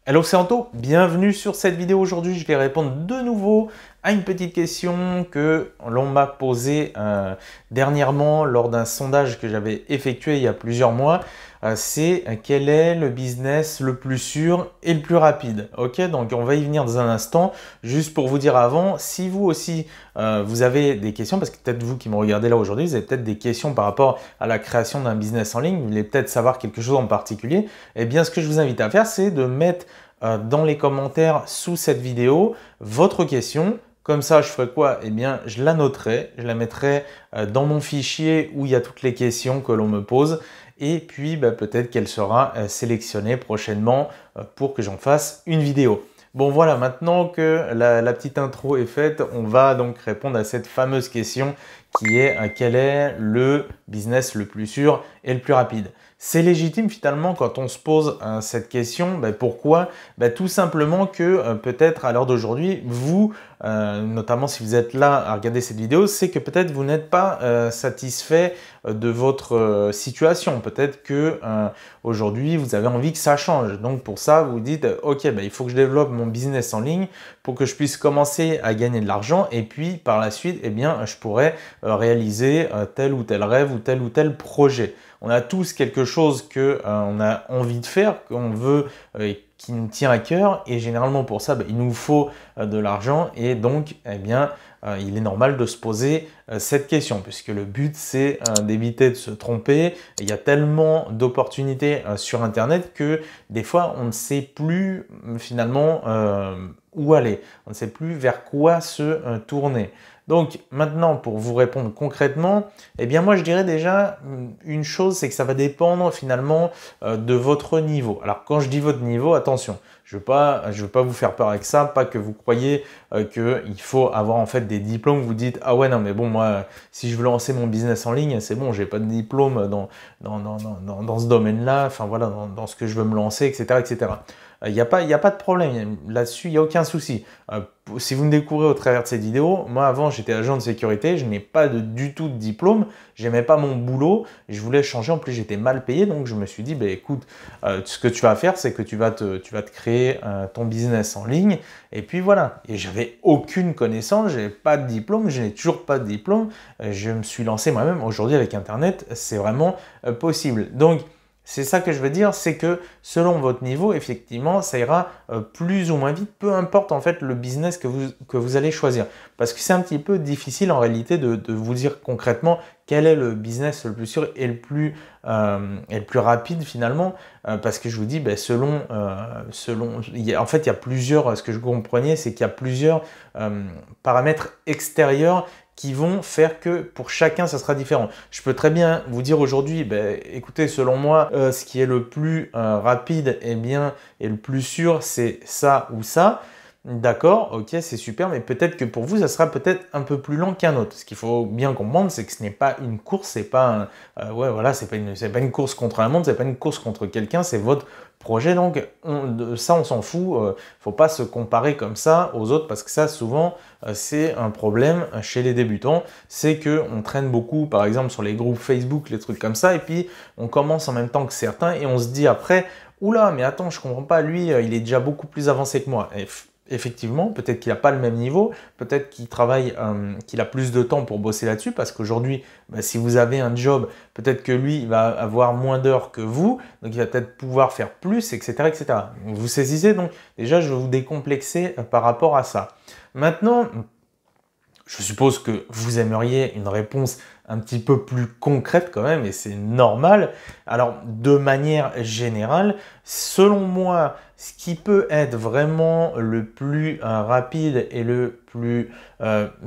Hello, c'est Anto, bienvenue sur cette vidéo. Aujourd'hui, je vais répondre de nouveau à une petite question que l'on m'a posée dernièrement lors d'un sondage que j'avais effectué il y a plusieurs mois. C'est quel est le business le plus sûr et le plus rapide? Ok, donc on va y venir dans un instant. Juste pour vous dire avant, si vous aussi vous avez des questions, parce que peut-être vous qui me regardez là aujourd'hui, vous avez peut-être des questions par rapport à la création d'un business en ligne, vous voulez peut-être savoir quelque chose en particulier, eh bien ce que je vous invite à faire, c'est de mettre dans les commentaires sous cette vidéo votre question. Comme ça, je ferai quoi? Eh bien, je la noterai, je la mettrai dans mon fichier où il y a toutes les questions que l'on me pose. Et puis, peut-être qu'elle sera sélectionnée prochainement pour que j'en fasse une vidéo. Bon, voilà, maintenant que la petite intro est faite, on va donc répondre à cette fameuse question qui est quel est le business le plus sûr et le plus rapide? C'est légitime finalement quand on se pose cette question. Pourquoi? Tout simplement que peut-être à l'heure d'aujourd'hui, vous, notamment si vous êtes là à regarder cette vidéo, c'est que peut-être vous n'êtes pas satisfait de votre situation. Peut-être que aujourd'hui, vous avez envie que ça change. Donc pour ça, vous vous dites, ok, il faut que je développe mon business en ligne pour que je puisse commencer à gagner de l'argent. Et puis par la suite, eh bien, je pourrais réaliser tel ou tel rêve ou tel projet. On a tous quelque chose que on a envie de faire, qu'on veut et qui nous tient à cœur, et généralement pour ça, il nous faut de l'argent, et donc eh bien, il est normal de se poser cette question, puisque le but c'est d'éviter de se tromper. Il y a tellement d'opportunités sur Internet que des fois on ne sait plus finalement où aller, on ne sait plus vers quoi se tourner. Donc maintenant, pour vous répondre concrètement, eh bien moi je dirais déjà une chose, c'est que ça va dépendre finalement de votre niveau. Alors quand je dis votre niveau, attention, je veux pas vous faire peur avec ça, pas que vous croyez qu'il faut avoir en fait des diplômes, vous dites ah ouais non mais bon moi si je veux lancer mon business en ligne, c'est bon, j'ai pas de diplôme dans ce domaine-là, enfin voilà, dans ce que je veux me lancer, etc. etc. Il n'y a pas de problème là-dessus, il n'y a aucun souci. Si vous me découvrez au travers de cette vidéo, moi avant j'étais agent de sécurité, je n'ai pas du tout de diplôme, j'aimais pas mon boulot, je voulais changer, en plus j'étais mal payé, donc je me suis dit écoute, ce que tu vas faire c'est que tu vas te créer ton business en ligne, et puis voilà. Et j'avais aucune connaissance, j'avais pas de diplôme, je n'ai toujours pas de diplôme, je me suis lancé moi-même. Aujourd'hui avec internet c'est vraiment possible. Donc c'est ça que je veux dire, c'est que selon votre niveau, effectivement, ça ira plus ou moins vite, peu importe en fait le business que vous allez choisir. Parce que c'est un petit peu difficile en réalité de vous dire concrètement quel est le business le plus sûr et le plus rapide finalement. Parce que je vous dis, en fait, il y a plusieurs, ce que je comprenais, c'est qu'il y a plusieurs paramètres extérieurs qui vont faire que pour chacun, ça sera différent. Je peux très bien vous dire aujourd'hui, écoutez, selon moi, ce qui est le plus rapide et le plus sûr, c'est ça ou ça. D'accord, ok, c'est super, mais peut-être que pour vous, ça sera peut-être un peu plus lent qu'un autre. Ce qu'il faut bien comprendre, c'est que ce n'est pas une course, c'est pas c'est pas une course contre un monde, c'est pas une course contre quelqu'un, c'est votre projet. Donc on s'en fout. Faut pas se comparer comme ça aux autres, parce que ça, souvent, c'est un problème chez les débutants. C'est que on traîne beaucoup, par exemple, sur les groupes Facebook, les trucs comme ça, et puis on commence en même temps que certains, et on se dit après, oula, mais attends, je comprends pas, lui, il est déjà beaucoup plus avancé que moi. Et effectivement, peut-être qu'il n'a pas le même niveau, peut-être qu'il travaille, qu'il a plus de temps pour bosser là-dessus, parce qu'aujourd'hui, si vous avez un job, peut-être que lui, il va avoir moins d'heures que vous, donc il va peut-être pouvoir faire plus, etc., etc. Vous saisissez, donc déjà, je vais vous décomplexer par rapport à ça. Maintenant, je suppose que vous aimeriez une réponse un petit peu plus concrète quand même, et c'est normal. Alors, de manière générale, selon moi, ce qui peut être vraiment le plus rapide et le plus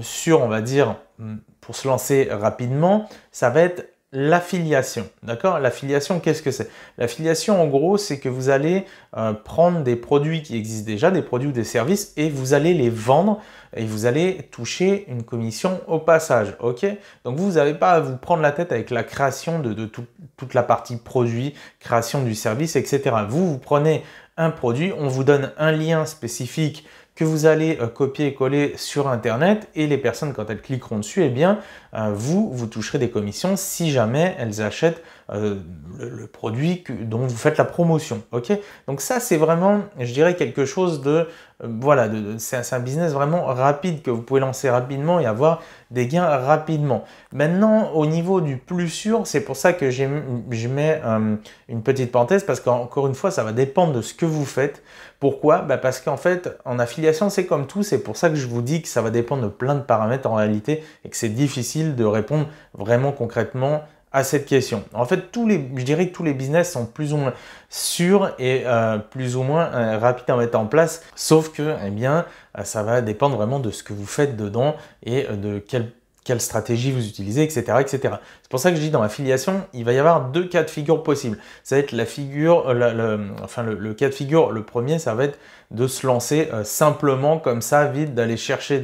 sûr, on va dire, pour se lancer rapidement, ça va être l'affiliation. D'accord? L'affiliation, qu'est-ce que c'est? L'affiliation, en gros, c'est que vous allez prendre des produits qui existent déjà, des produits ou des services, et vous allez les vendre, et vous allez toucher une commission au passage. Ok? Donc vous n'avez pas à vous prendre la tête avec la création de toute la partie produit, création du service, etc. Vous prenez un produit, on vous donne un lien spécifique que vous allez copier et coller sur Internet, et les personnes, quand elles cliqueront dessus, eh bien, vous toucherez des commissions si jamais elles achètent le produit dont vous faites la promotion. Ok, donc ça, c'est vraiment, je dirais, quelque chose de, voilà, c'est un business vraiment rapide que vous pouvez lancer rapidement et avoir des gains rapidement. Maintenant, au niveau du plus sûr, c'est pour ça que je mets une petite parenthèse parce qu'encore une fois, ça va dépendre de ce que vous faites. Pourquoi? Parce qu'en fait, en affiliation, c'est comme tout. C'est pour ça que je vous dis que ça va dépendre de plein de paramètres en réalité et que c'est difficile de répondre vraiment concrètement à cette question. En fait, je dirais que tous les business sont plus ou moins sûrs et plus ou moins rapides à mettre en place, sauf que, eh bien, ça va dépendre vraiment de ce que vous faites dedans et de quelle stratégie vous utilisez, etc., etc. C'est pour ça que je dis dans l'affiliation, il va y avoir deux cas de figure possibles. Ça va être la figure, le cas de figure, le premier, ça va être de se lancer simplement comme ça, vite, d'aller chercher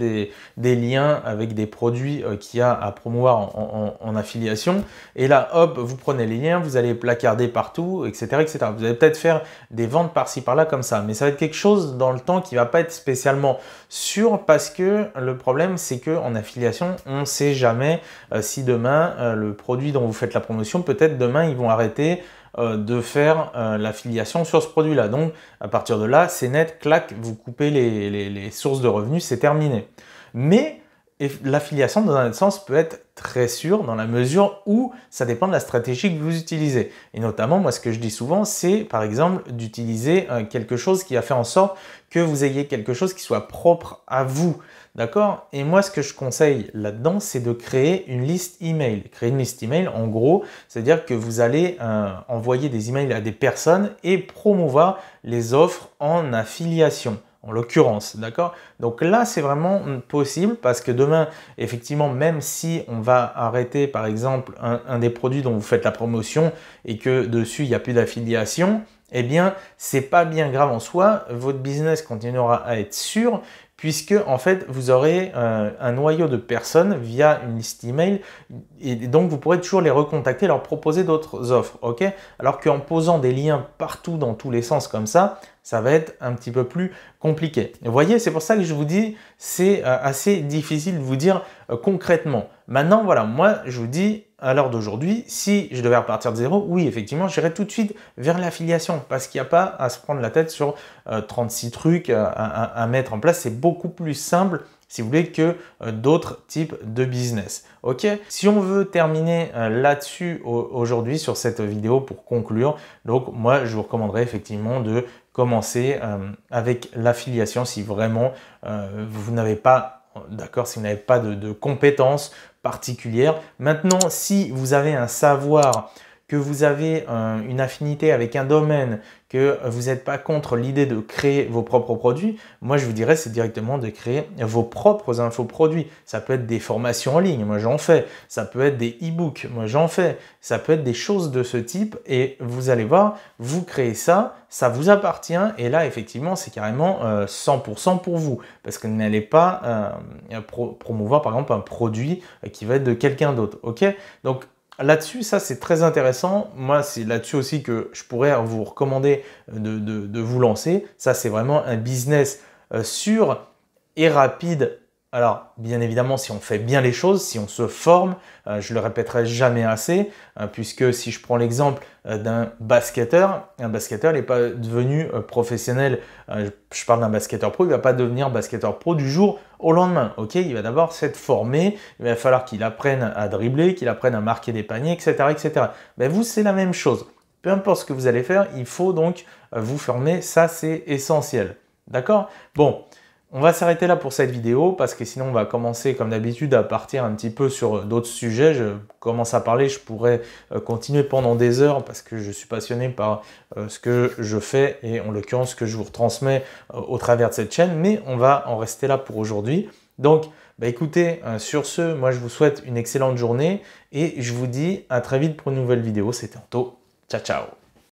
des liens avec des produits qu'il y a à promouvoir en affiliation. Et là, hop, vous prenez les liens, vous allez les placarder partout, etc., etc. Vous allez peut-être faire des ventes par-ci, par-là comme ça. Mais ça va être quelque chose dans le temps qui ne va pas être spécialement sûr parce que le problème, c'est qu'en affiliation, on ne sait jamais si demain, le produit dont vous faites la promotion, peut-être demain, ils vont arrêter de faire l'affiliation sur ce produit-là. Donc, à partir de là, c'est net, clac, vous coupez les sources de revenus, c'est terminé. Mais l'affiliation, dans un autre sens, peut être très sûre dans la mesure où ça dépend de la stratégie que vous utilisez. Et notamment, moi, ce que je dis souvent, c'est par exemple d'utiliser quelque chose qui va faire en sorte que vous ayez quelque chose qui soit propre à vous. D'accord? Et moi, ce que je conseille là-dedans, c'est de créer une liste email. Créer une liste email, en gros, c'est-à-dire que vous allez envoyer des emails à des personnes et promouvoir les offres en affiliation. En l'occurrence, d'accord? Donc là, c'est vraiment possible parce que demain, effectivement, même si on va arrêter, par exemple, un des produits dont vous faites la promotion et que dessus, il n'y a plus d'affiliation, eh bien, c'est pas bien grave en soi. Votre business continuera à être sûr puisque, en fait, vous aurez un noyau de personnes via une liste email et donc vous pourrez toujours les recontacter, leur proposer d'autres offres, ok? Alors qu'en posant des liens partout dans tous les sens comme ça va être un petit peu plus compliqué. Vous voyez, c'est pour ça que je vous dis, c'est assez difficile de vous dire concrètement. Maintenant, voilà, moi, je vous dis, à l'heure d'aujourd'hui, si je devais repartir de zéro, oui, effectivement, j'irais tout de suite vers l'affiliation parce qu'il n'y a pas à se prendre la tête sur 36 trucs à mettre en place. C'est beaucoup plus simple, si vous voulez, que d'autres types de business. Ok? Si on veut terminer là-dessus aujourd'hui sur cette vidéo pour conclure, donc moi, je vous recommanderais effectivement de commencer avec l'affiliation si vraiment vous n'avez pas, d'accord, si vous n'avez pas de compétences particulières. Maintenant, si vous avez un savoir, que vous avez une affinité avec un domaine, que vous n'êtes pas contre l'idée de créer vos propres produits, moi je vous dirais c'est directement de créer vos propres infoproduits. Ça peut être des formations en ligne, moi j'en fais. Ça peut être des e-books, moi j'en fais. Ça peut être des choses de ce type et vous allez voir, vous créez ça, ça vous appartient et là effectivement c'est carrément 100% pour vous parce que vous n'allez pas promouvoir par exemple un produit qui va être de quelqu'un d'autre. Ok? Donc là-dessus, ça c'est très intéressant. Moi, c'est là-dessus aussi que je pourrais vous recommander de vous lancer. Ça, c'est vraiment un business sûr et rapide. Alors, bien évidemment, si on fait bien les choses, si on se forme, je le répéterai jamais assez, puisque si je prends l'exemple d'un basketteur, un basketteur n'est pas devenu professionnel, je parle d'un basketteur pro, il ne va pas devenir basketteur pro du jour au lendemain, ok? Il va d'abord s'être formé, il va falloir qu'il apprenne à dribbler, qu'il apprenne à marquer des paniers, etc., etc. Ben vous, c'est la même chose. Peu importe ce que vous allez faire, il faut donc vous former, ça c'est essentiel, d'accord? Bon. On va s'arrêter là pour cette vidéo parce que sinon on va commencer comme d'habitude à partir un petit peu sur d'autres sujets. Je commence à parler, je pourrais continuer pendant des heures parce que je suis passionné par ce que je fais et en l'occurrence ce que je vous retransmets au travers de cette chaîne. Mais on va en rester là pour aujourd'hui. Donc écoutez, sur ce, moi je vous souhaite une excellente journée et je vous dis à très vite pour une nouvelle vidéo. C'était Anto. Ciao, ciao!